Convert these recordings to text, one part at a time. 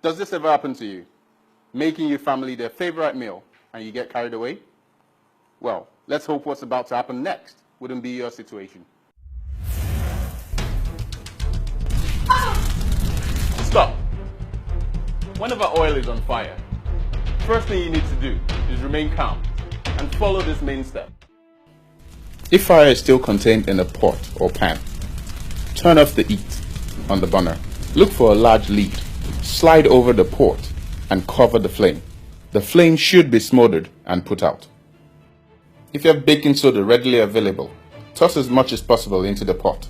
Does this ever happen to you? Making your family their favorite meal and you get carried away? Well, let's hope what's about to happen next wouldn't be your situation. Stop! Whenever oil is on fire, first thing you need to do is remain calm and follow this main step. If fire is still contained in a pot or pan, turn off the heat on the burner. Look for a large lid. Slide over the pot and cover the flame. The flame should be smothered and put out. If you have baking soda readily available, toss as much as possible into the pot.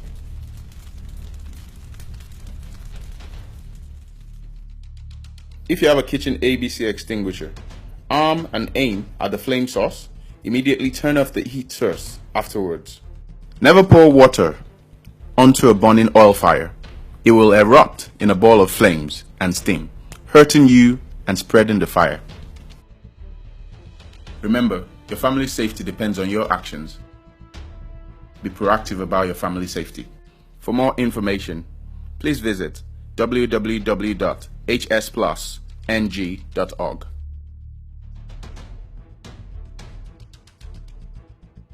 If you have a kitchen ABC extinguisher, arm and aim at the flame source. Immediately turn off the heat source afterwards. Never pour water onto a burning oil fire. It will erupt in a ball of flames and steam, hurting you and spreading the fire. Remember, your family's safety depends on your actions. Be proactive about your family safety. For more information, please visit www.hsplusng.org.